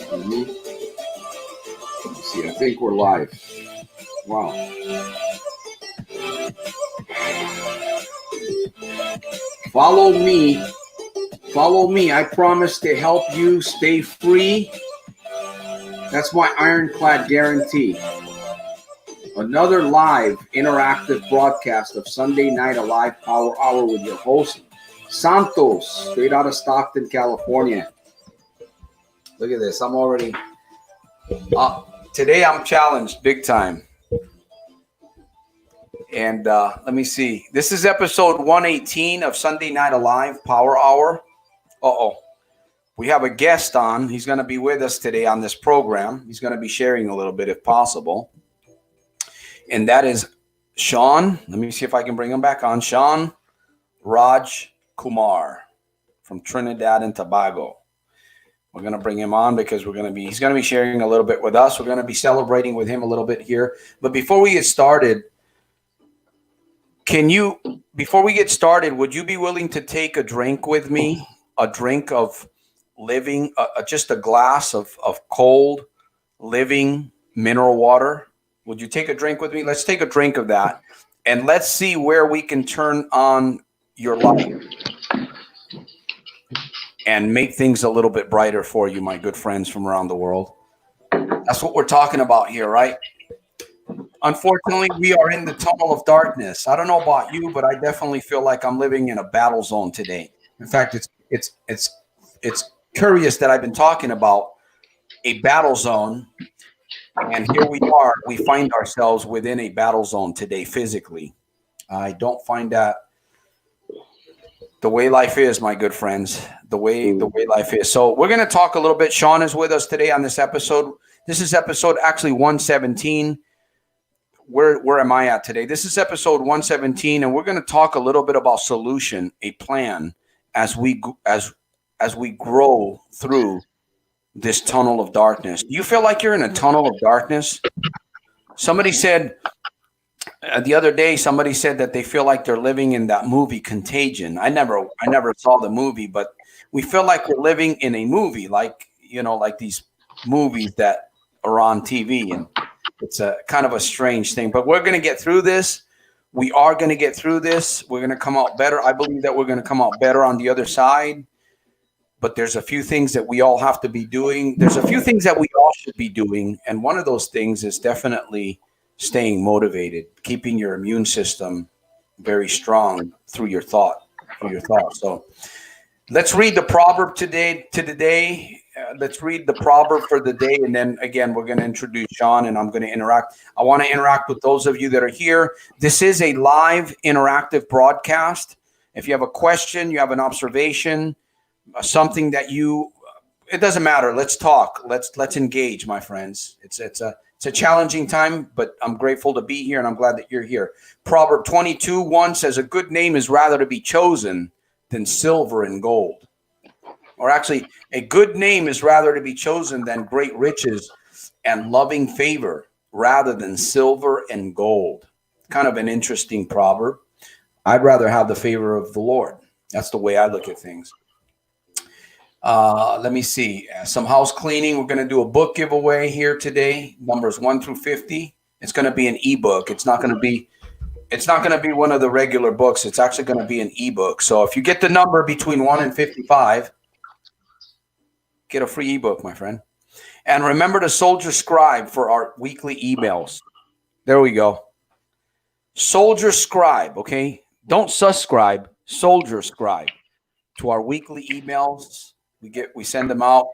Mm-hmm. Let's see, I think we're live. Wow. Follow me. Follow me. I promise to help you stay free. That's my Iron-clad guarantee. Another live interactive broadcast of Sunday Night Alive Power Hour with your host, Santos, straight out of Stockton, California. Look at this. I'm already... today I'm challenged big time. And let me see. This is episode 118 of Sunday Night Alive Power Hour. We have a guest on. He's going to be with us today on this program. He's going to be sharing a little bit if possible. And that is Sean. Let me see if I can bring him back on. Sean Raj Kumar from Trinidad and Tobago. We're going to bring him on because he's going to be sharing a little bit with us. We're going to be celebrating with him a little bit here. But before we get started, would you be willing to take a drink with me? A drink of living, just a glass of cold, living mineral water. Would you take a drink with me? Let's take a drink of that. And let's see where we can turn on your light and make things a little bit brighter for you, my good friends from around the world. That's what we're talking about here, right? Unfortunately, we are in the tunnel of darkness. I don't know about you, but I definitely feel like I'm living in a battle zone today. In fact, it's curious that I've been talking about a battle zone, and here we are. We find ourselves within a battle zone today physically. I don't find that the way life is, my good friends, the way life is. So we're going to talk a little bit. Sean is with us today on this episode. This is episode actually 117. Where am I at today? This is episode 117, and we're going to talk a little bit about solution, a plan as we grow through this tunnel of darkness. Do you feel like you're in a tunnel of darkness? Somebody said the other day, that they feel like they're living in that movie Contagion. I never saw the movie, but we feel like we're living in a movie, like these movies that are on TV, and it's a kind of a strange thing. But we're going to get through this. We are going to get through this. We're going to come out better. I believe that we're going to come out better on the other side. But there's a few things that we all have to be doing. There's a few things that we all should be doing. And one of those things is definitely staying motivated, keeping your immune system very strong through your thought. So let's read the proverb today. Let's read the proverb for the day. And then again, we're going to introduce Sean, and I'm going to interact. I want to interact with those of you that are here. This is a live interactive broadcast. If you have a question, you have an observation, something that it doesn't matter. Let's talk. Let's engage, my friends. It's a challenging time, but I'm grateful to be here, and I'm glad that you're here. Proverb 22:1 says, "A good name is rather to be chosen than silver and gold." Or actually, a good name is rather to be chosen than great riches and loving favor rather than silver and gold. Kind of an interesting proverb. I'd rather have the favor of the Lord. That's the way I look at things. Let me see. Some house cleaning. We're going to do a book giveaway here today, numbers 1 through 50. It's going to be an ebook. It's not going to be one of the regular books. It's actually going to be an ebook. So if you get the number between 1 and 55, get a free ebook, my friend. And remember to Soldier Scribe for our weekly emails. There we go. Soldier Scribe, okay? Don't subscribe. Soldier Scribe to our weekly emails. We send them out,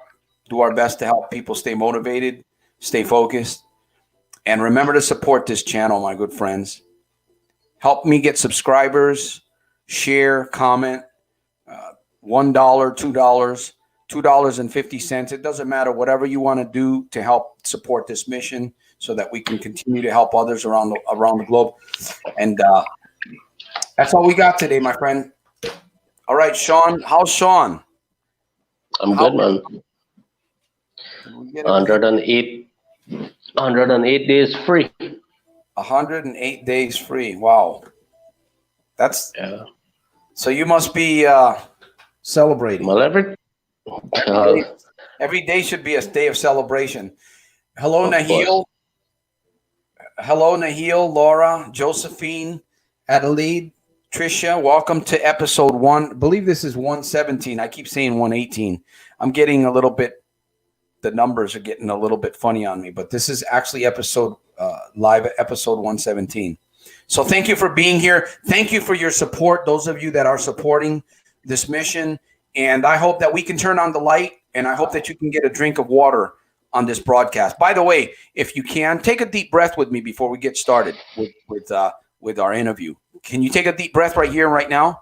do our best to help people stay motivated, stay focused. And remember to support this channel, my good friends. Help me get subscribers, share, comment, $1, $2, $2.50. It doesn't matter, whatever you want to do to help support this mission so that we can continue to help others around the globe. And that's all we got today, my friend. All right, Sean. How's Sean? I'm good, man. 108 days free. 108 days free. Wow. So you must be celebrating. Well, Every day should be a day of celebration. Hello, Of course. Nahil. Hello, Nahil, Laura, Josephine, Adelaide, Tricia. Welcome to episode one. I believe this is 117. I keep saying 118. I'm getting a little bit, the numbers are getting a little bit funny on me, but this is actually live episode 117. So thank you for being here. Thank you for your support, those of you that are supporting this mission. And I hope that we can turn on the light, and I hope that you can get a drink of water on this broadcast. By the way, if you can, take a deep breath with me before we get started with our interview. Can you take a deep breath right here, right now?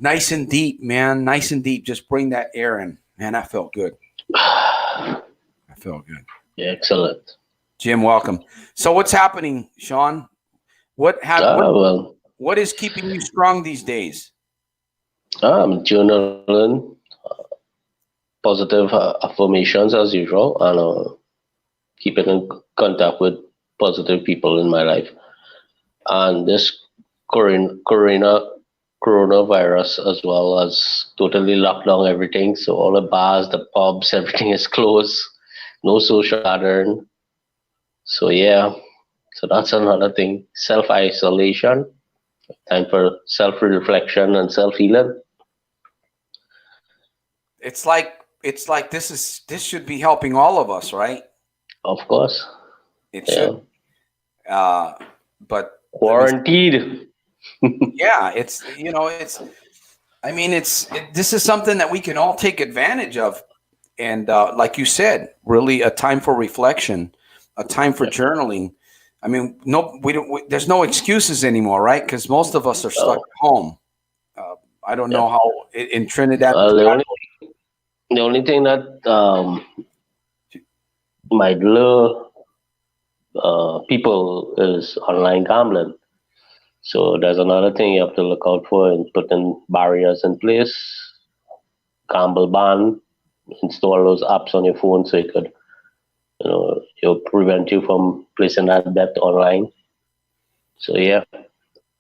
Nice and deep, man. Nice and deep. Just bring that air in. Man, that felt good. I felt good. Yeah, excellent. Jim, welcome. So what's happening, Sean? What is keeping you strong these days? I'm journaling, positive affirmations as usual, and keeping in contact with positive people in my life. And this coronavirus as well has totally locked down everything. So all the bars, the pubs, everything is closed. No social gathering. So yeah, so that's another thing. Self-isolation, time for self-reflection and self-healing. It's like this should be helping all of us, right? Of course. It should. But Quarantined. yeah, this is something that we can all take advantage of. And like you said, really a time for reflection, a time for journaling. I mean, there's no excuses anymore, right? Because most of us are stuck at home. I don't know how in Trinidad. The only thing that might lure people is online gambling. So there's another thing you have to look out for and putting barriers in place. Gamble ban, install those apps on your phone so it could, it'll prevent you from placing that bet online. So yeah,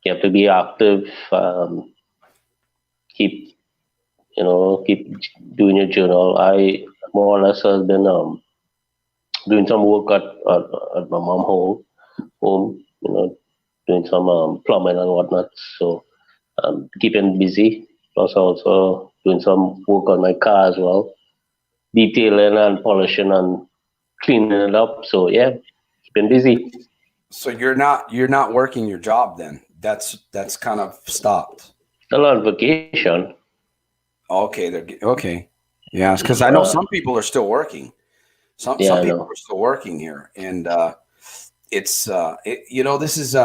you have to be active. Keep doing your journal. I more or less has been doing some work at my mom's home, doing some plumbing and whatnot. So keeping busy. Plus also doing some work on my car as well, detailing and polishing and cleaning it up. So yeah, keeping busy. So you're not working your job then? That's kind of stopped. Still on vacation. Okay. Yeah, because I know some people are still working. Some people are still working here, and this is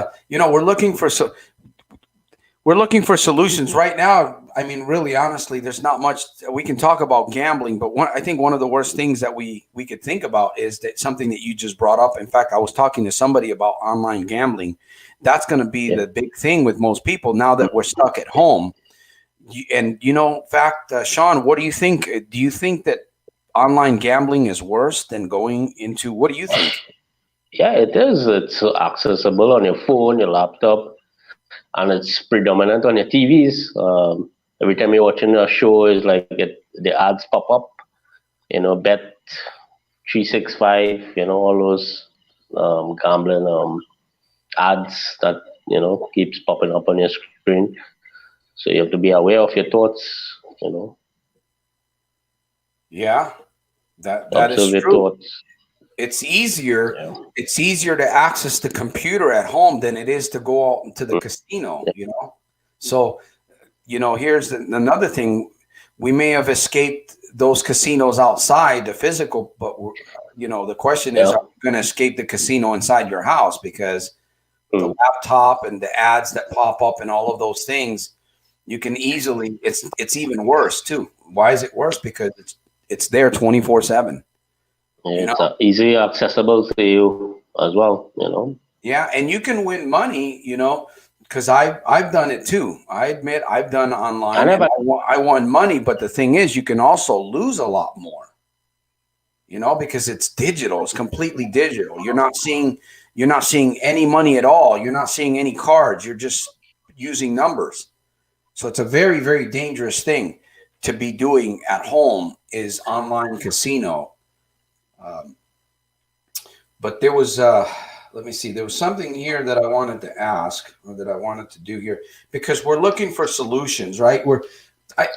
we're looking for solutions right now. I mean, really, honestly, there's not much we can talk about gambling, but I think one of the worst things that we could think about is that something that you just brought up. In fact, I was talking to somebody about online gambling. That's going to be the big thing with most people now that we're stuck at home. And in fact, Sean, what do you think? Do you think that online gambling is worse than going into? What do you think? Yeah, it is. It's accessible on your phone, your laptop, and it's predominant on your TVs. Every time you're watching a show, is like the ads pop up. Bet 365. All those gambling ads that keeps popping up on your screen. So you have to be aware of your thoughts. Yeah, that is true. Thoughts. It's easier. Yeah. It's easier to access the computer at home than it is to go out to the casino. So here's another thing. We may have escaped those casinos outside, the physical, but the question is, are we going to escape the casino inside your house? Because the laptop and the ads that pop up and all of those things, you can easily. It's even worse too. Why is it worse? Because it's there 24/7. It's easily accessible to you as well. Yeah, and you can win money. Because I've done it too. I admit I've done online. I won money, but the thing is, you can also lose a lot more. Because it's digital. It's completely digital. You're not seeing any money at all. You're not seeing any cards. You're just using numbers. So it's a very, very dangerous thing to be doing at home is online casino. Um, but there was, let me see, there was something here that I wanted to ask or that I wanted to do here because we're looking for solutions, right?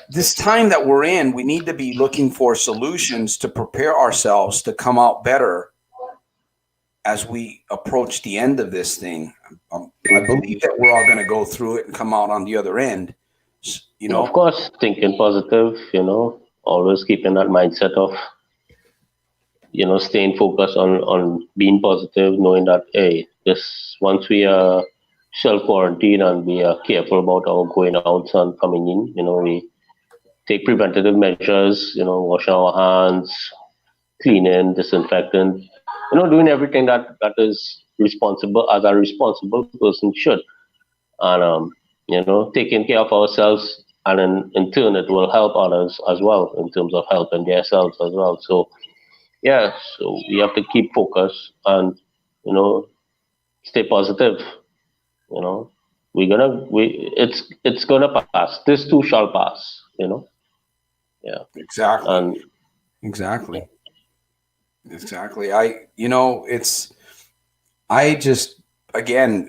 This time that we're in, we need to be looking for solutions to prepare ourselves to come out better as we approach the end of this thing. I believe that we're all going to go through it and come out on the other end. You know, Of course, thinking positive, always keeping that mindset of, staying focused on being positive, knowing that, hey, this once we are self quarantine and we are careful about our going out and coming in, we take preventative measures, washing our hands, cleaning, disinfecting, doing everything that is responsible as a responsible person should. And, taking care of ourselves, and in turn, it will help others as well in terms of helping themselves as well. So, yeah, so we have to keep focus and, stay positive, you know. It's gonna pass. This too shall pass, Yeah. exactly, And exactly, exactly. I just, again,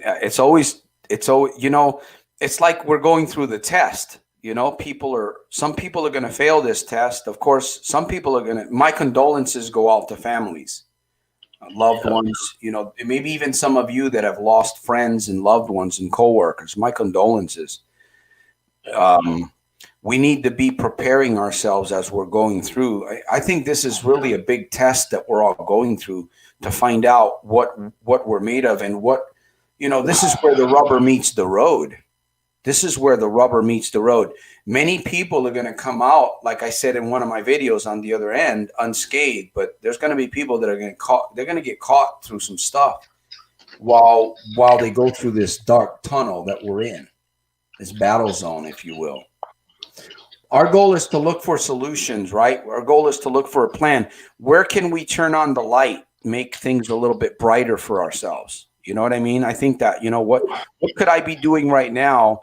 it's like we're going through the test. Some people are going to fail this test. Of course, some people are going to, my condolences go out to families, loved yeah, ones, maybe even some of you that have lost friends and loved ones and coworkers. My condolences. Um, we need to be preparing ourselves as we're going through. I think this is really a big test that we're all going through to find out what we're made of and this is where the rubber meets the road. This is where the rubber meets the road. Many people are going to come out, like I said in one of my videos, on the other end unscathed, but there's going to be people that are going to they're going to get caught through some stuff while they go through this dark tunnel that we're in, this battle zone, if you will. Our goal is to look for solutions, right? Our goal is to look for a plan. Where can we turn on the light, make things a little bit brighter for ourselves? You know what I mean? I think that, what could I be doing right now?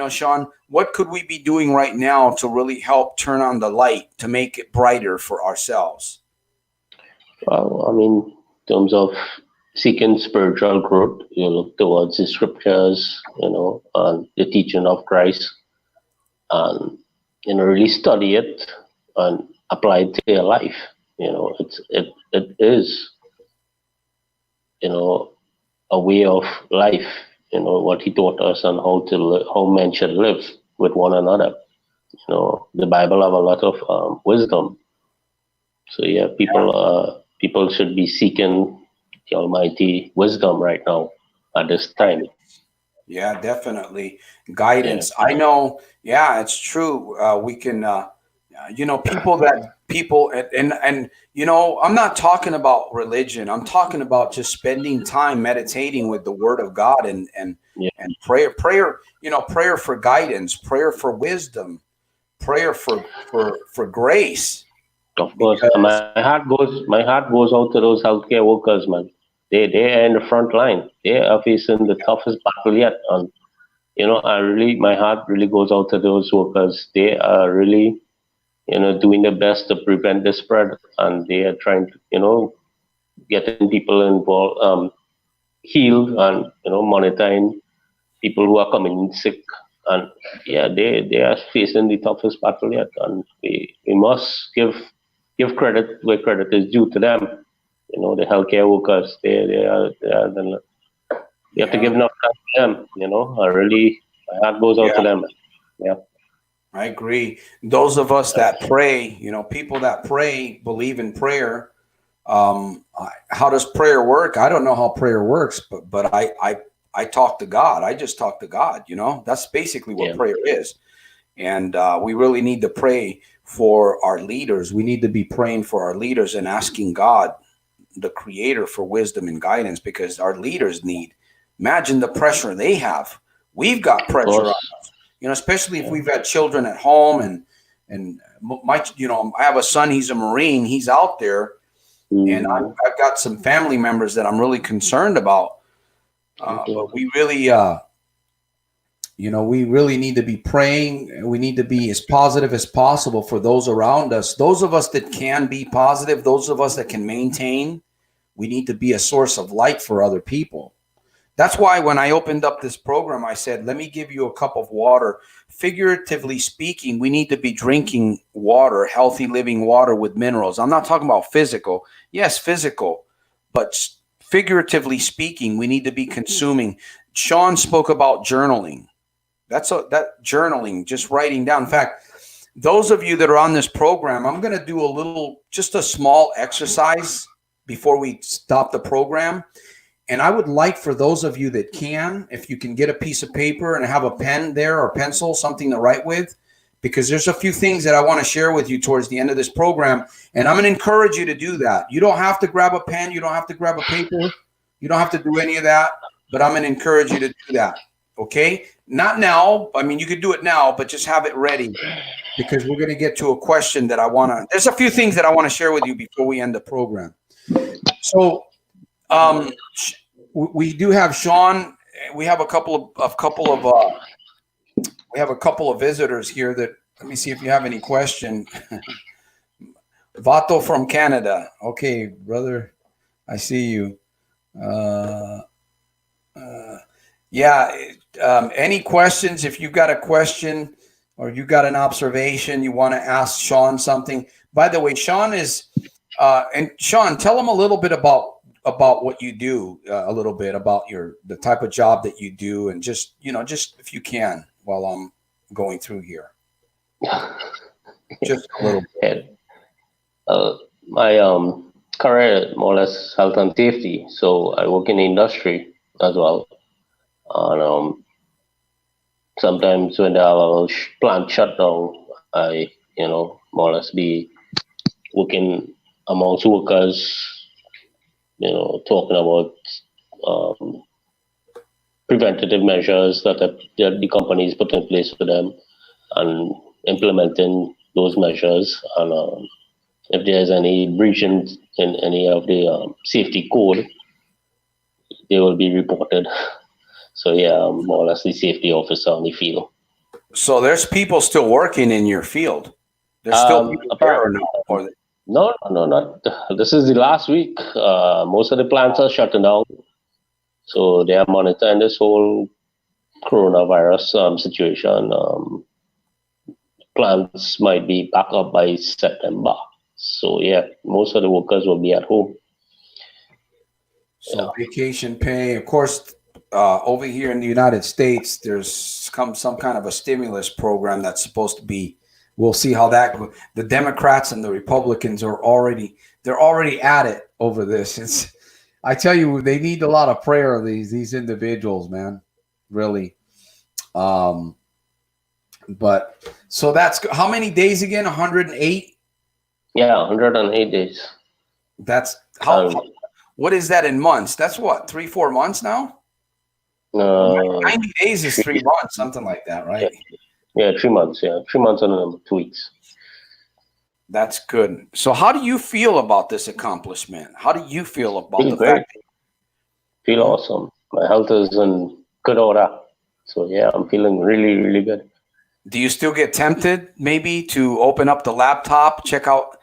Sean, what could we be doing right now to really help turn on the light to make it brighter for ourselves? well, I mean, in terms of seeking spiritual growth, you look towards the scriptures, and the teaching of Christ, and really study it and apply it to your life. It is a way of life. What he taught us and how men should live with one another. The Bible have a lot of wisdom. So yeah, people should be seeking the Almighty wisdom right now at this time. Yeah, definitely. Yeah. Guidance. I know. Yeah, it's true. We can, people and I'm not talking about religion. I'm talking about just spending time meditating with the Word of God Yeah. and prayer, prayer for guidance, prayer for wisdom, prayer for grace. Of course, and Because my heart goes out to those healthcare workers, man. They are in the front line. They are facing the toughest battle yet, and my heart really goes out to those workers. They are really doing their best to prevent the spread, and they are trying to getting people involved, healed, and monitoring people who are coming in sick. And yeah, they are facing the toughest battle yet, and we must give credit where credit is due to them. The healthcare workers, we have to yeah, give enough time to them. I really, my heart goes out to yeah, them. Yeah. I agree. Those of us that pray, people that pray, believe in prayer. How does prayer work? I don't know how prayer works, but I talk to God. I just talk to God. That's basically what Yeah. prayer is. And we really need to pray for our leaders. We need to be praying for our leaders and asking God, the Creator, for wisdom and guidance because our leaders need. Imagine the pressure they have. We've got Of pressure on course. us, especially if Yeah. we've got children at home and my, I have a son. He's a Marine. He's out there and Mm, I've got some family members that I'm really concerned about. okay. But we really, You know, we really need to be praying. We need to be as positive as possible for those around us. Those of us that can be positive, those of us that can maintain, we need to be a source of light for other people. That's why when I opened up this program, I said, let me give you a cup of water. Figuratively speaking, we need to be drinking water, healthy living water with minerals. I'm not talking about physical. Yes, physical, but figuratively speaking, we need to be consuming. Sean spoke about journaling. That journaling, just writing down. In fact, those of you that are on this program, I'm going to do just a small exercise before we stop the program. And I would like for those of you that can, if you can get a piece of paper and have a pen there or pencil, something to write with, because there's a few things that I want to share with you towards the end of this program. And I'm going to encourage you to do that. You don't have to grab a pen. You don't have to grab a paper. You don't have to do any of that. But I'm going to encourage you to do that. Okay? Not now. I mean, you could do it now, but just have it ready, because we're going to get to a question that there's a few things that I want to share with you before we end the program. So, we do have Sean. We have a couple of visitors here that, let me see if you have any question. Vato from Canada. Okay, brother, I see you. Any questions? If you've got a question or you got an observation, you want to ask Sean something. By the way, Sean is, and Sean, tell them a little bit about what you do, a little bit about the type of job that you do, and just if you can, while I'm going through here, just a little bit. My career more or less health and safety, so I work in the industry as well, and sometimes when they have a plant shutdown, I more or less be working amongst workers, talking about preventative measures that the companies put in place for them, and implementing those measures. And if there's any breaches in any of the safety code, they will be reported. So yeah, I'm more or less the safety officer on the field. So there's people still working in your field. There's still people there or no? No, not. This is the last week. Most of the plants are shutting down, so they are monitoring this whole coronavirus situation. Plants might be back up by September. So yeah, most of the workers will be at home. So vacation pay, of course. Over here in the United States, there's some kind of a stimulus program that's supposed to be. We'll see how that goes. The Democrats and the Republicans they're already at it over this. I tell you, they need a lot of prayer, these individuals, man. Really. But so that's how many days again? 108? Yeah, 108 days. That's how what is that in months? That's what, 3-4 months now? 90 days is 3 months, something like that, right? Yeah, 3 months. Yeah, 3 months and 2 weeks. That's good. So, how do you feel about this accomplishment? How do you feel about the fact that feel awesome? My health is in good order. So yeah, I'm feeling really, really good. Do you still get tempted maybe to open up the laptop, check out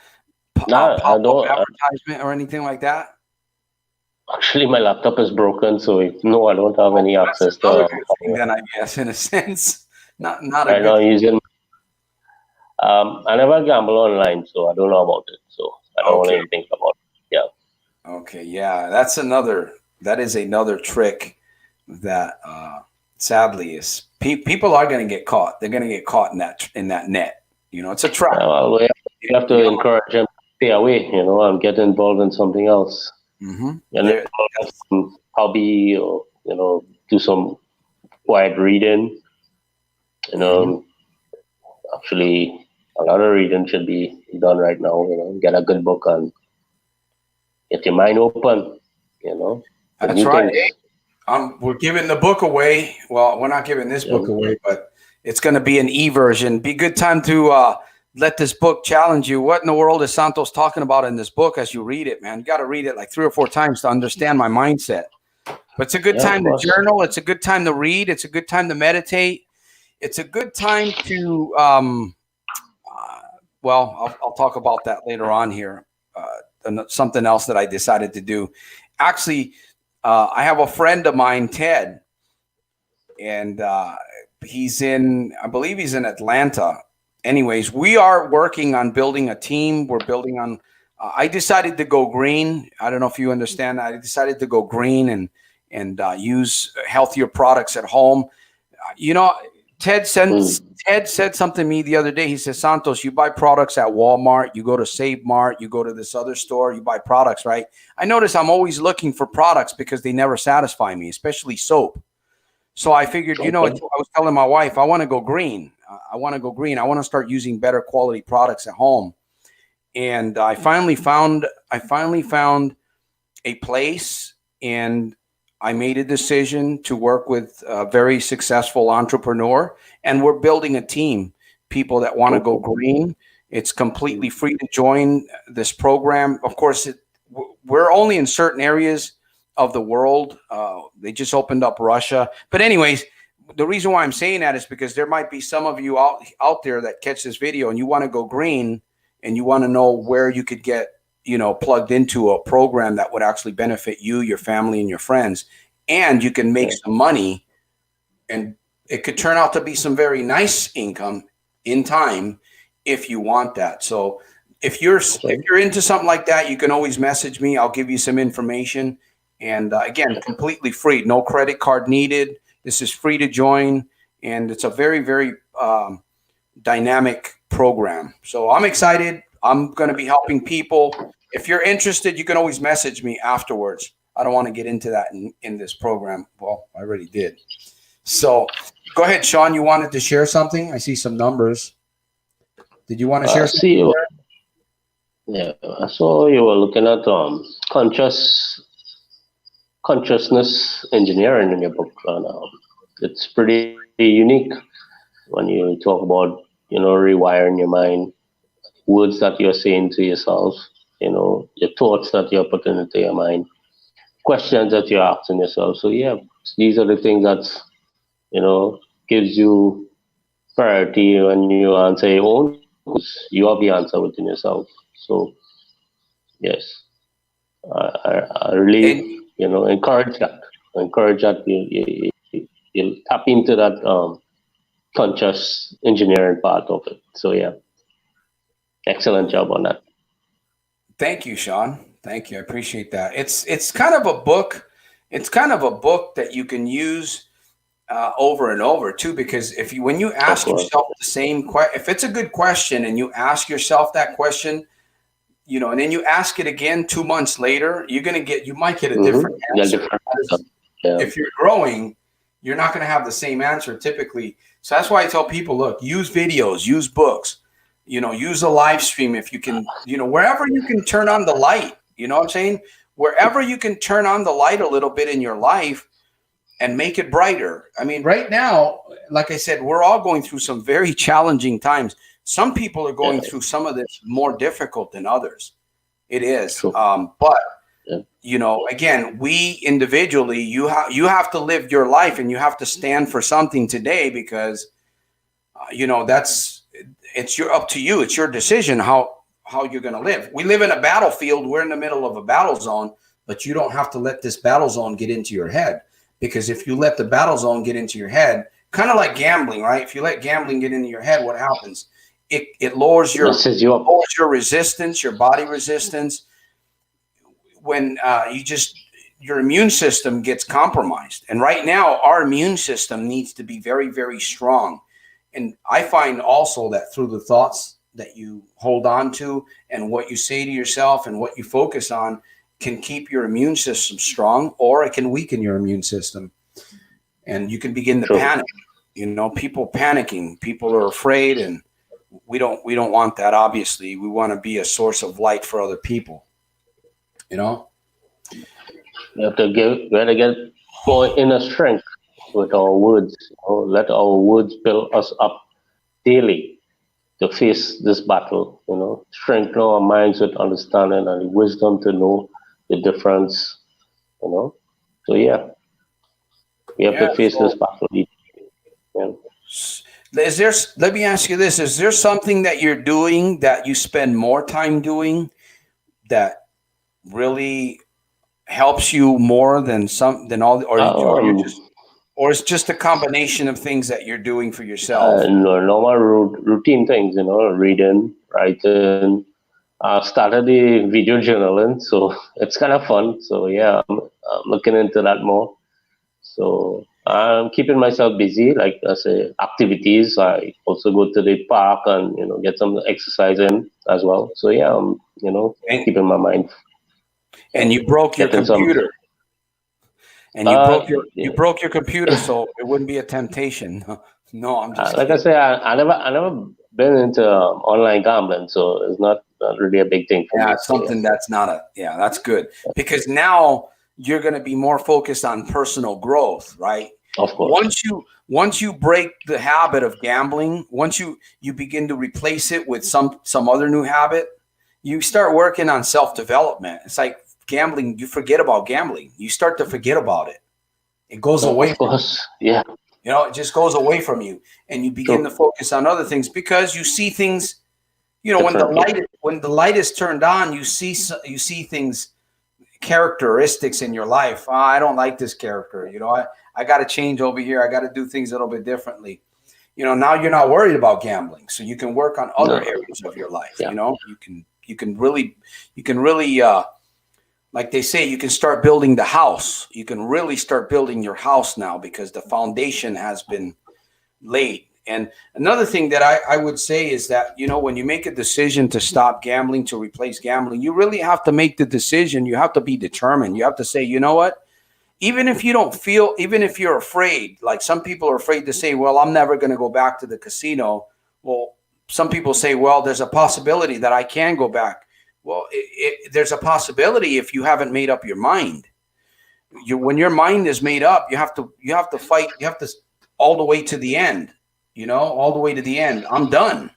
I don't advertisement or anything like that? Actually, my laptop is broken, so no, I don't have any access to. Then I guess, in a sense, not. I'm not using. I never gamble online, so I don't know about it. So I don't want to even think about it. Yeah. Okay. Yeah, that is another trick that sadly is people are going to get caught. They're going to get caught in that net. It's a trap. Yeah, well, you have to encourage them to stay away. And get involved in something else. Mm-hmm. And some hobby, or do some quiet reading. Actually, a lot of reading should be done right now. Get a good book and get your mind open. That's right. We're giving the book away. Well, we're not giving this book away, but it's going to be an e-version. Be a good time to let this book challenge you. What in the world is Santos talking about in this book as you read it, man? You got to read it like 3 or 4 times to understand my mindset. But it's a good time to journal. It's a good time to read. It's a good time to meditate. it's a good time to well, I'll talk about that later on here. Something else that I decided to do. Actually, I have a friend of mine, Ted, and I believe he's in Atlanta. Anyways, we are working on building a team. We're building on. I decided to go green. I don't know if you understand that. I decided to go green and use healthier products at home. You know, Ted said Ted said something to me the other day. He said, Santos, you buy products at Walmart, you go to Save Mart, you go to this other store, you buy products, right? I notice I'm always looking for products because they never satisfy me, especially soap. So I figured, I was telling my wife, I want to go green. I want to go green. I want to start using better quality products at home. And I finally found a place, and I made a decision to work with a very successful entrepreneur, and we're building a team, people that want to go green. It's completely free to join this program. Of course, we're only in certain areas of the world. They just opened up Russia. But anyways, the reason why I'm saying that is because there might be some of you out there that catch this video and you want to go green and you want to know where you could get plugged into a program that would actually benefit you, your family, and your friends, and you can make some money, and it could turn out to be some very nice income in time if you want that. So if you're into something like that, you can always message me. I'll give you some information, and again, completely free, no credit card needed. This is free to join, and it's a very, very dynamic program. So I'm excited. I'm going to be helping people. If you're interested, you can always message me afterwards. I don't want to get into that in this program. Well, I already did. So go ahead, Sean. You wanted to share something? I see some numbers. Did you want to share something? Yeah, I saw you were looking at consciousness engineering in your book. And, it's pretty unique when you talk about rewiring your mind, words that you're saying to yourself, your thoughts that you're putting into your mind, questions that you're asking yourself. So yeah, these are the things that gives you priority when you answer your own questions. You have the answer within yourself. So yes, I really encourage that. Encourage that you'll tap into that conscious engineering part of it. So yeah, excellent job on that. Thank you, Sean. Thank you. I appreciate that. It's kind of a book. It's kind of a book that you can use over and over too, because when you ask yourself the same question, if it's a good question and you ask yourself that question, and then you ask it again 2 months later, you might get a different answer. Yeah. If you're growing, you're not going to have the same answer typically. So that's why I tell people, look, use videos, use books, use a live stream if you can, wherever you can turn on the light, you know what I'm saying? Wherever you can turn on the light a little bit in your life and make it brighter. I mean, right now, like I said, we're all going through some very challenging times. Some people are going through some of this more difficult than others. It is. But, again, we individually, you have to live your life and you have to stand for something today because, it's up to you. It's your decision how you're going to live. We live in a battlefield. We're in the middle of a battle zone, but you don't have to let this battle zone get into your head, because if you let the battle zone get into your head, kind of like gambling, right? If you let gambling get into your head, what happens? It lowers your resistance, your body resistance. When your immune system gets compromised. And right now, our immune system needs to be very, very strong. And I find also that through the thoughts that you hold on to and what you say to yourself and what you focus on can keep your immune system strong, or it can weaken your immune system. And you can begin to panic. People panicking, people are afraid, and we don't want that. Obviously, we want to be a source of light for other people. We have to get more inner strength with our words. Let our words build us up daily to face this battle. Strengthen our minds with understanding and wisdom to know the difference. So yeah, we have to face this battle. Yeah. Is there? Let me ask you this: is there something that you're doing that you spend more time doing that really helps you more than some than all, or you're Um, just, or it's just a combination of things that you're doing for yourself? Normal routine things, reading, writing. I started the video journaling, so it's kind of fun. So yeah, I'm looking into that more. So I'm keeping myself busy, like I say, activities. I also go to the park and get some exercise in as well. So yeah, I'm And keeping my mind and you broke your getting some. computer, and you Yeah, broke your computer, so it wouldn't be a temptation. No, I'm just like I kidding. say, I never been into online gambling, so it's not really a big thing for Yeah, me. it's So yeah, something that's not a, yeah, that's good because now you're going to be more focused on personal growth, right? of course. Once you break the habit of gambling, once you begin to replace it with some other new habit, you start working on self-development. It's like gambling, you forget about gambling. You start to forget about it. It goes away Of from you. course, yeah, It just goes away from you and you begin to true. focus on other things because you see things, Differently. when the light is turned on, you see things, characteristics in your life. Oh, I don't like this character. I got to change over here. I got to do things a little bit differently. Now you're not worried about gambling, so you can work on other No, areas of your life. yeah. You can really like they say, you can start building the house. You can really start building your house now because the foundation has been late. And another thing that I would say is that, when you make a decision to stop gambling, to replace gambling, you really have to make the decision. You have to be determined. You have to say, you know what? Even if you don't feel, even if you're afraid, like some people are afraid to say, well, I'm never going to go back to the casino. Well, some people say, well, there's a possibility that I can go back. Well, there's a possibility if you haven't made up your mind. When your mind is made up, you have to fight. You have to all the way to the end. All the way to the end. I'm done.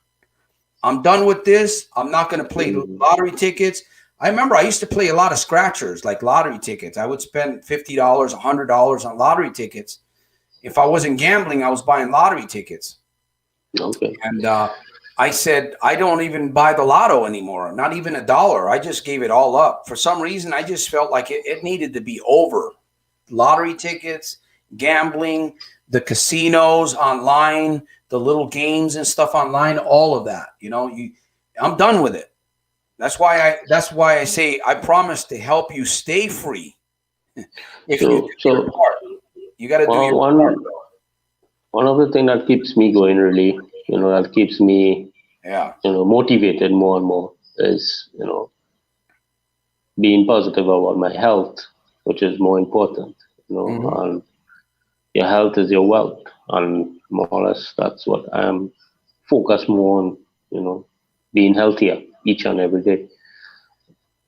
I'm done with this. I'm not going to play Mm, lottery tickets. I remember I used to play a lot of scratchers, like lottery tickets. I would spend $50, $100 on lottery tickets. If I wasn't gambling, I was buying lottery tickets. okay. And I said, I don't even buy the lotto anymore, not even a dollar. I just gave it all up. For some reason, I just felt like it needed to be over. Lottery tickets, gambling, the casinos online, the little games and stuff online, all of that. I'm done with it. That's why I say I promise to help you stay free if you do your So part. You got to do well, your part. one of the things that keeps me going really, that keeps me, Yeah. motivated more and more is, being positive about my health, which is more important, Hmm. and your health is your wealth, and more or less that's what I am focused more on, being healthier each and every day.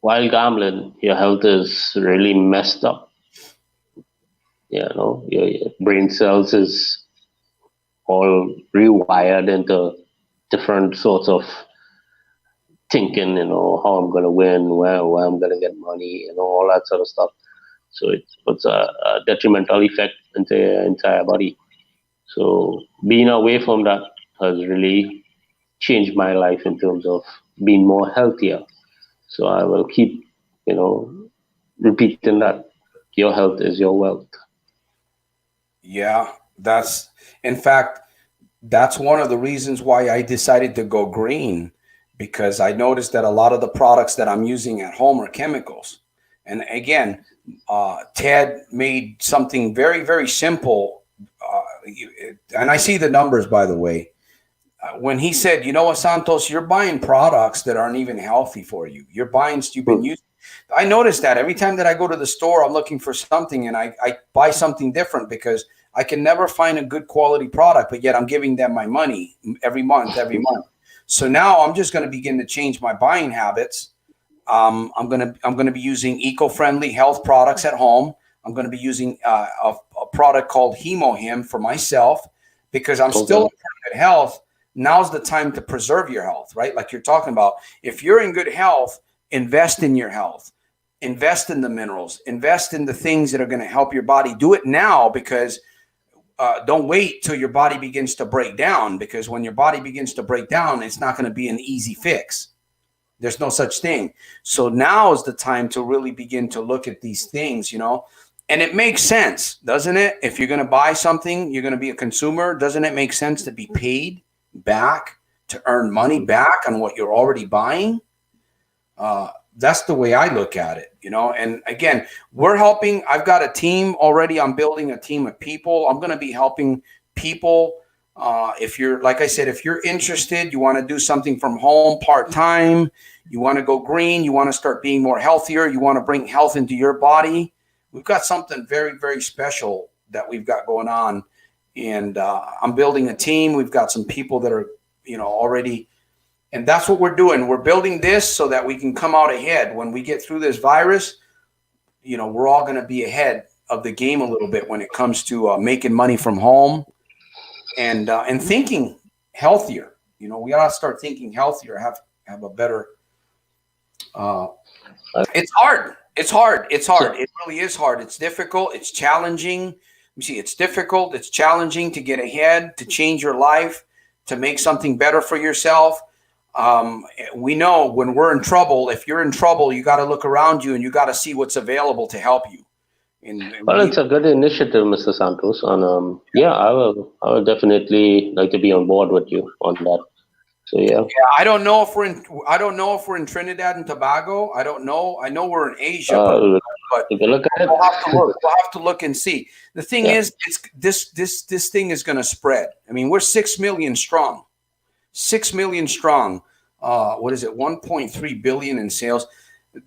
While gambling, your health is really messed up. Your brain cells is all rewired into different sorts of thinking, how I'm gonna win, where I'm gonna get money, all that sort of stuff. So it puts a detrimental effect into your entire body. So being away from that has really changed my life in terms of being more healthier. So I will keep, you know, repeating that. Your health is your wealth. Yeah. In fact, that's one of the reasons why I decided to go green because I noticed that a lot of the products that I'm using at home are chemicals. And again, Ted made something very, very simple. And I see the numbers, by the way. When he said, you know what, Santos, you're buying products that aren't even healthy for you. You've been Hmm. using. I noticed that every time that I go to the store, I'm looking for something and I buy something different because I can never find a good quality product, but yet I'm giving them my money every month. So now I'm just going to begin to change my buying habits. I'm gonna be using eco-friendly health products at home. I'm gonna be using a product called HemoHim for myself because I'm still in Okay. pretty good health. Now's the time to preserve your health, right? Like you're talking about. If you're in good health, invest in your health. Invest in the minerals. Invest in the things that are going to help your body. Do it now because don't wait till your body begins to break down, because when your body begins to break down, it's not going to be an easy fix. There's no such thing. So now is the time to really begin to look at these things, and it makes sense, doesn't it? If you're going to buy something, you're going to be a consumer. Doesn't it make sense to be paid back, to earn money back on what you're already buying? That's the way I look at it, and again, we're helping. I've got a team already. I'm building a team of people. I'm going to be helping people. If you're, like I said, if you're interested, you want to do something from home part-time, you want to go green, you want to start being more healthier, you want to bring health into your body, we've got something very, very special that we've got going on. And I'm building a team. We've got some people that are, already. And that's what we're doing. We're building this so that we can come out ahead. When we get through this virus, we're all going to be ahead of the game a little bit when it comes to making money from home and thinking healthier. We got to start thinking healthier, have a better. It's hard. It's hard. It really is hard. It's difficult. It's challenging. You see, it's difficult. It's challenging to get ahead, to change your life, to make something better for yourself. We know when we're in trouble, if you're in trouble, you got to look around you and you got to see what's available to help you. Well, it's a good initiative, Mr. Santos, and I will definitely like to be on board with you on that. So yeah, I don't know if we're in Trinidad and Tobago. I don't know. I know we're in Asia, but if you look at it, we'll have to look and see. The thing is, this thing is going to spread. I mean, we're 6 million strong. 6 million strong. What is it? 1.3 billion in sales.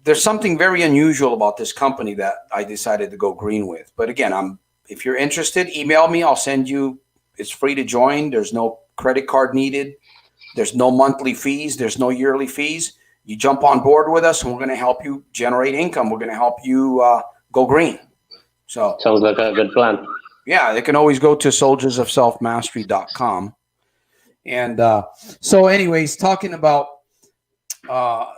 There's something very unusual about this company that I decided to go green with. But again, if you're interested, email me. I'll send you. It's free to join. There's no credit card needed. There's no monthly fees. There's no yearly fees. You jump on board with us, and we're going to help you generate income. We're going to help you go green. So sounds like a good plan. Yeah, they can always go to soldiersofselfmastery.com. And so anyways, talking about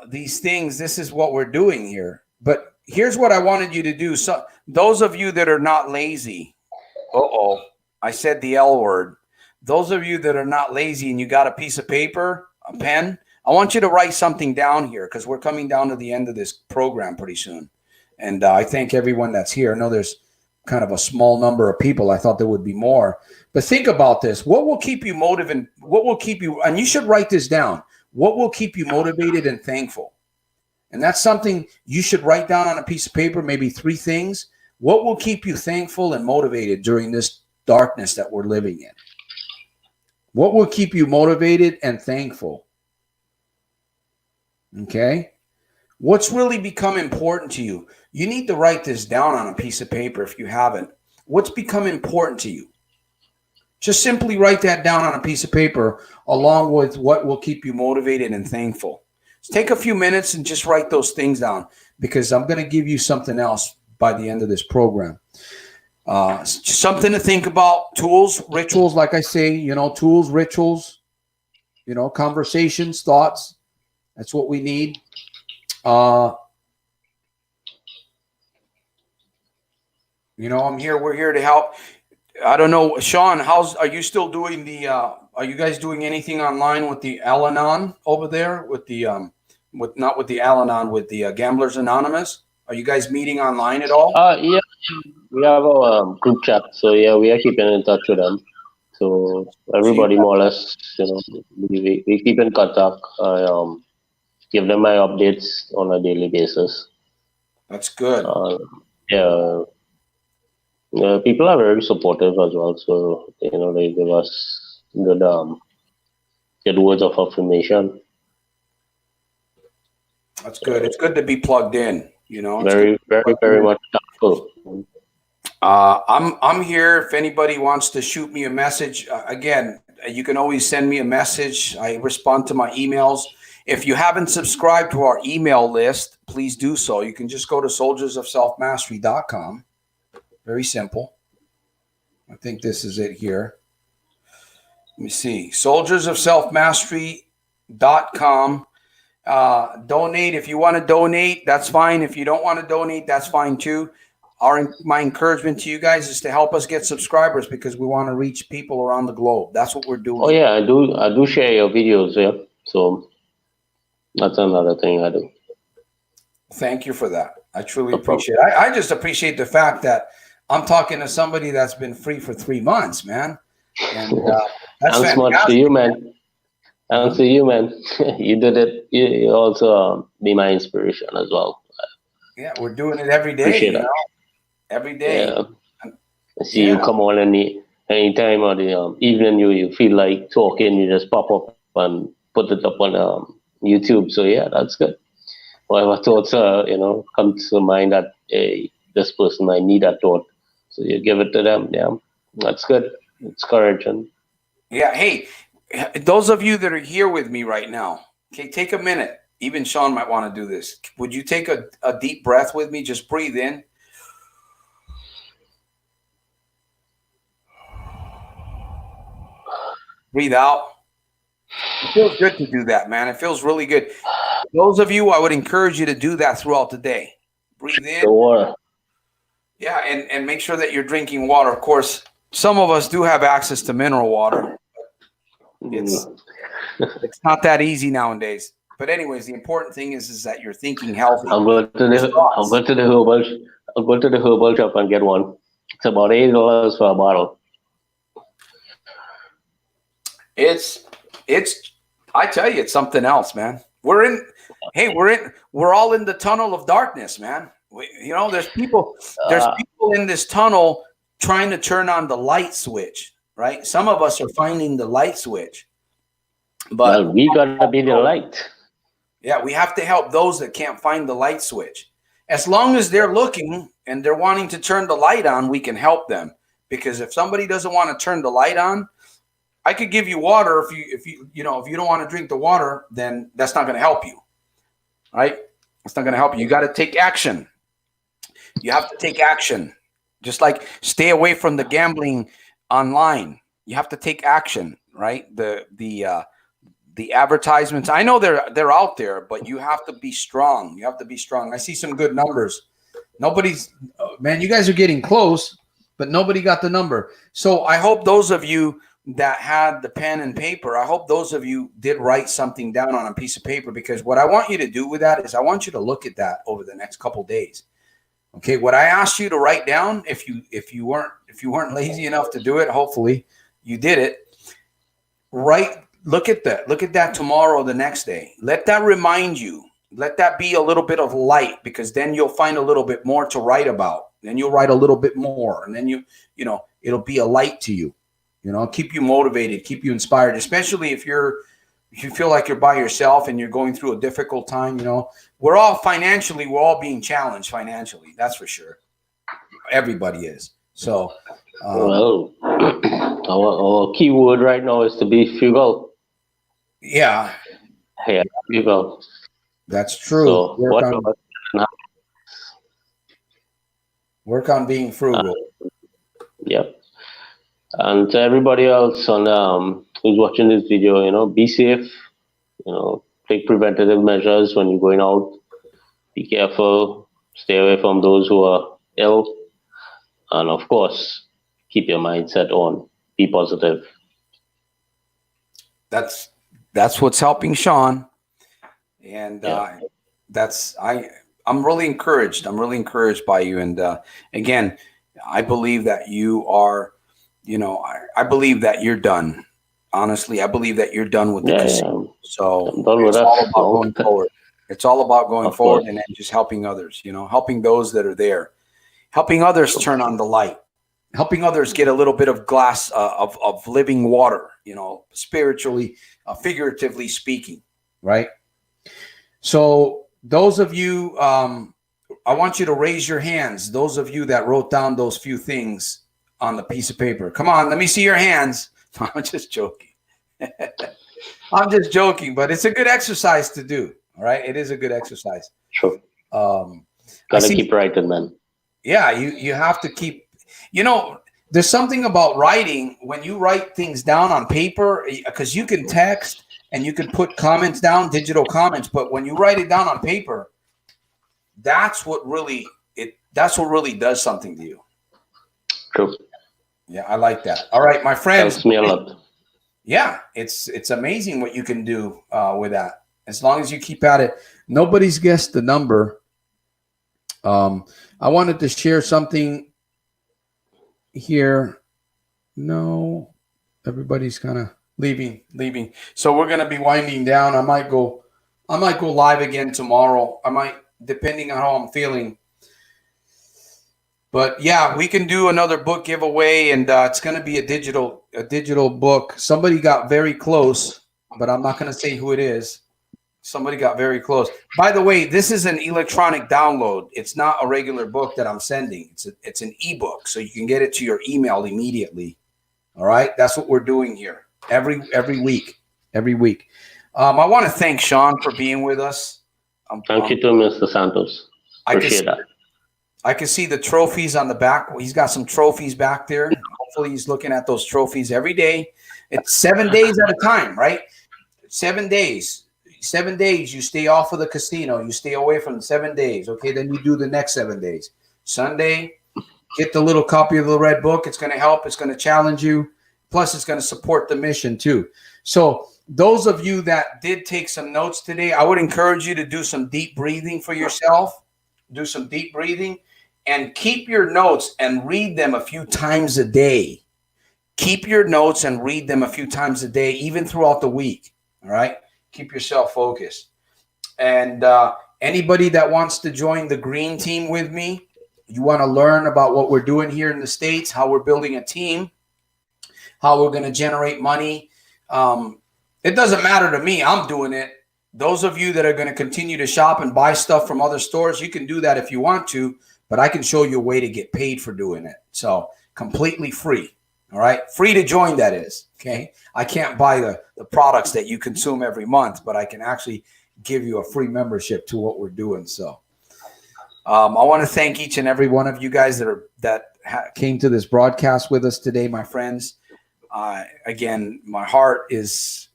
these things, this is what we're doing here. But here's what I wanted you to do. So those of you that are not lazy, I said the L word. Those of you that are not lazy and you got a piece of paper, a pen, I want you to write something down here because we're coming down to the end of this program pretty soon. And I thank everyone that's here. I know there's kind of a small number of people. I thought there would be more. But think about this. What will keep you motivated? What will keep you, and you should write this down, what will keep you motivated and thankful? And that's something you should write down on a piece of paper, maybe 3 things. What will keep you thankful and motivated during this darkness that we're living in? What will keep you motivated and thankful? Okay? What's really become important to you? You need to write this down on a piece of paper if you haven't. What's become important to you? Just simply write that down on a piece of paper along with what will keep you motivated and thankful. Just take a few minutes and just write those things down because I'm going to give you something else by the end of this program. Something to think about, tools, rituals, like I say, tools, rituals, conversations, thoughts. That's what we need. I'm here. We're here to help. I don't know, Sean, are you still doing are you guys doing anything online with the Al-Anon over there with the, not with the Al-Anon, with the Gamblers Anonymous? Are you guys meeting online at all? Yeah, we have a group chat. So yeah, we are keeping in touch with them. So everybody more or less, we keep in contact. I give them my updates on a daily basis. That's good. People are very supportive as well. So they give us good words of affirmation. That's good. It's good to be plugged in. Very, very, very much thankful. I'm here. If anybody wants to shoot me a message, again, you can always send me a message. I respond to my emails. If you haven't subscribed to our email list, please do so. You can just go to soldiersofselfmastery.com. Very simple. I think this is it here. Let me see. soldiersofselfmastery.com. Donate. If you want to donate, that's fine. If you don't want to donate, that's fine too. my encouragement to you guys is to help us get subscribers because we want to reach people around the globe. That's what we're doing. Oh yeah, I do share your videos, yeah. So that's another thing I do. Thank you for that. I truly appreciate it. I just appreciate the fact that I'm talking to somebody that's been free for 3 months, man. And that's thanks much to you, man. Thanks to you, man. You did it. You also be my inspiration as well. Yeah, we're doing it every day. Appreciate you it. know, every day. Yeah. I see you come on anytime on the evening you feel like talking, you just pop up and put it up on YouTube. So yeah, that's good. Whatever thoughts come to mind that this person might need that thought, so you give it to them. Yeah, that's good. It's encouraging. Yeah. Hey, those of you that are here with me right now, okay, take a minute. Even Sean might want to do this. Would you take a deep breath with me? Just breathe in. Breathe out. It feels good to do that, man. It feels really good. Those of you, I would encourage you to do that throughout the day. Breathe in. The water. Yeah, and make sure that you're drinking water. Of course, some of us do have access to mineral water. It's not that easy nowadays. But anyways, the important thing is that you're thinking healthy. I'll go to the herbal shop and get one. It's about $8 for a bottle. It's I tell you, it's something else, man. We're all in the tunnel of darkness, man. There's people in this tunnel trying to turn on the light switch, right? Some of us are finding the light switch. But we gotta be the light. Yeah, we have to help those that can't find the light switch. As long as they're looking and they're wanting to turn the light on, we can help them. Because if somebody doesn't want to turn the light on, I could give you water. If you don't want to drink the water, then that's not going to help you, right? It's not going to help you. You got to take action. You have to take action. Just like stay away from the gambling online. You have to take action, right? The advertisements, I know they're out there, but you have to be strong. You have to be strong. I see some good numbers. Man, you guys are getting close, but nobody got the number. So I hope those of you that had the pen and paper, I hope those of you did write something down on a piece of paper, because what I want you to do with that is I want you to look at that over the next couple days. Okay, what I asked you to write down, if you weren't lazy enough to do it, hopefully you did it. Look at that tomorrow, the next day. Let that remind you. Let that be a little bit of light, because then you'll find a little bit more to write about. Then you'll write a little bit more, and then it'll be a light to you. Keep you motivated, keep you inspired, especially if you feel like you're by yourself and you're going through a difficult time. We're all being challenged financially. That's for sure. Everybody is. So, well, our key word right now is to be frugal. Yeah. Yeah, frugal. That's true. So work on being frugal. Yep. And to everybody else on who's watching this video, be safe. Take preventative measures when you're going out. Be careful. Stay away from those who are ill. And of course, keep your mindset on. Be positive. That's what's helping Sean. And I'm really encouraged. I'm really encouraged by you. And again, I believe that you are, I believe that you're done. Honestly, I believe that you're done with the casino. Yeah. So it's all about going forward. It's all about going forward and then just helping others, helping those that are there, helping others turn on the light, helping others get a little bit of glass of living water, spiritually, figuratively speaking, right? So those of you, I want you to raise your hands. Those of you that wrote down those few things on the piece of paper. Come on, let me see your hands. I'm just joking. I'm just joking, but it's a good exercise to do. All right, it is a good exercise. Sure. Gotta keep writing, man. Yeah, you have to keep. There's something about writing when you write things down on paper, because you can text and you can put comments down, digital comments, but when you write it down on paper, that's what really That's what really does something to you. True. Yeah, I like that. All right, my friends. Helps me a lot. Yeah, it's amazing what you can do with that. As long as you keep at it. Nobody's guessed the number. I wanted to share something here. No, everybody's kind of leaving. So we're gonna be winding down. I might go live again tomorrow. I might, depending on how I'm feeling. But yeah, we can do another book giveaway, and it's going to be a digital book. Somebody got very close, but I'm not going to say who it is. Somebody got very close. By the way, this is an electronic download. It's not a regular book that I'm sending. It's an ebook, so you can get it to your email immediately. All right, that's what we're doing here every week. I want to thank Sean for being with us. Thank you to Mr. Santos. Appreciate that. I can see the trophies on the back. He's got some trophies back there. Hopefully he's looking at those trophies every day. It's 7 days at a time, right? 7 days. 7 days you stay off of the casino. You stay away from 7 days. Okay, then you do the next 7 days. Sunday, get the little copy of the Red Book. It's going to help. It's going to challenge you. Plus, it's going to support the mission too. So those of you that did take some notes today, I would encourage you to do some deep breathing for yourself. Do some deep breathing. And keep your notes and read them a few times a day. Keep your notes and read them a few times a day, even throughout the week. All right? Keep yourself focused. And anybody that wants to join the green team with me, you want to learn about what we're doing here in the States, how we're building a team, how we're going to generate money. It doesn't matter to me. I'm doing it. Those of you that are going to continue to shop and buy stuff from other stores, you can do that if you want to. But I can show you a way to get paid for doing it. So completely free. All right. Free to join, that is. Okay. I can't buy the products that you consume every month, but I can actually give you a free membership to what we're doing. So I want to thank each and every one of you guys that came to this broadcast with us today, my friends. Again, my heart is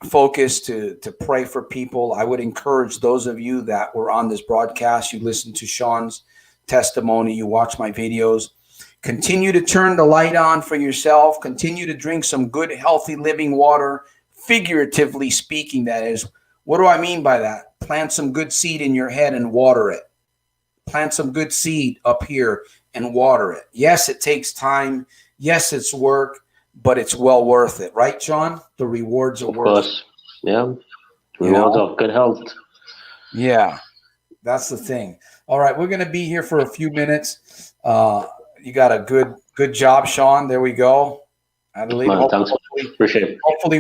focused to pray for people. I would encourage those of you that were on this broadcast, you listened to Sean's testimony, you watch my videos, continue to turn the light on for yourself, continue to drink some good healthy living water, figuratively speaking. That is, what do I mean by that? Plant some good seed in your head and water it. Plant some good seed up here and water it. Yes, it takes time. Yes, it's work, but it's well worth it, right, Sean? The rewards are worth it. Yeah, rewards of good health. Yeah, that's the thing. All right, we're going to be here for a few minutes. You got a good job, Sean. There we go. Hopefully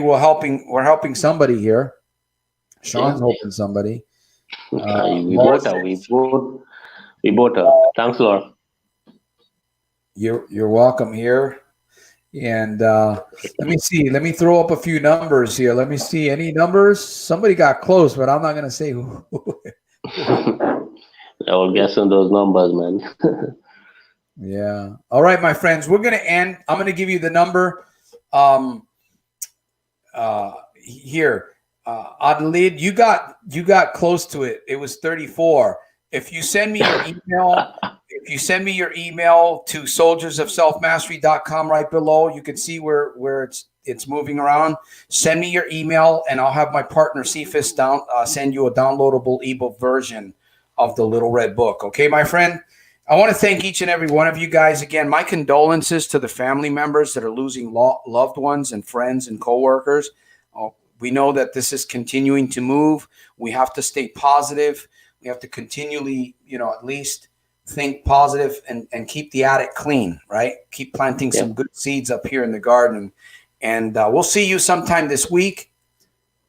we're helping somebody here. Sean's helping somebody. We both are. Thanks, Laura. You're welcome here. And let me see. Let me throw up a few numbers here. Let me see any numbers. Somebody got close, but I'm not going to say who. I will guess on those numbers, man. Yeah. All right, my friends, we're going to end. I'm going to give you the number here. Adelaide, you got close to it. It was 34. If you send me your email, to soldiersofselfmastery.com right below, you can see where it's moving around. Send me your email, and I'll have my partner Cephas send you a downloadable ebook version of the Little Red Book. Okay, my friend? I want to thank each and every one of you guys again. My condolences to the family members that are losing loved ones and friends and coworkers. We know that this is continuing to move. We have to stay positive. We have to continually, at least think positive and keep the attic clean, right? Keep planting some good seeds up here in the garden. And we'll see you sometime this week.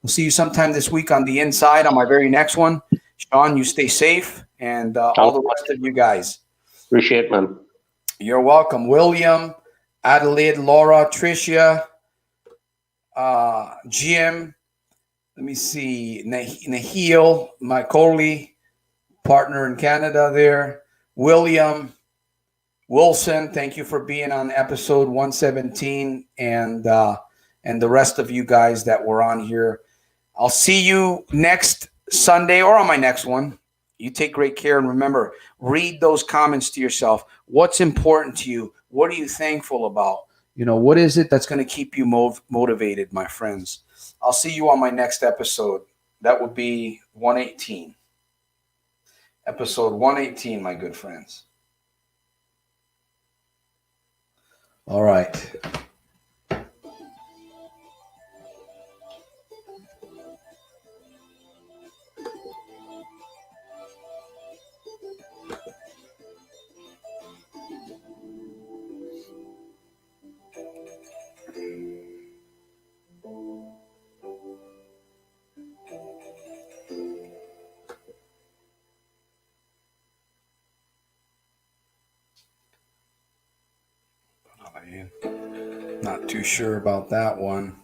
We'll see you sometime this week on the inside on my very next one. Sean, you stay safe, and all the rest of you guys. Appreciate it, man. You're welcome. William, Adelaide, Laura, Tricia, Jim. Let me see. Nahil, my colleague, partner in Canada there. William, Wilson, thank you for being on episode 117, and the rest of you guys that were on here. I'll see you next Sunday or on my next one. You take great care, and remember, read those comments to yourself. What's important to you? What are you thankful about? What is it that's going to keep you motivated, my friends? I'll see you on my next episode. That would be 118. Episode 118, my good friends. All right. Not too sure about that one.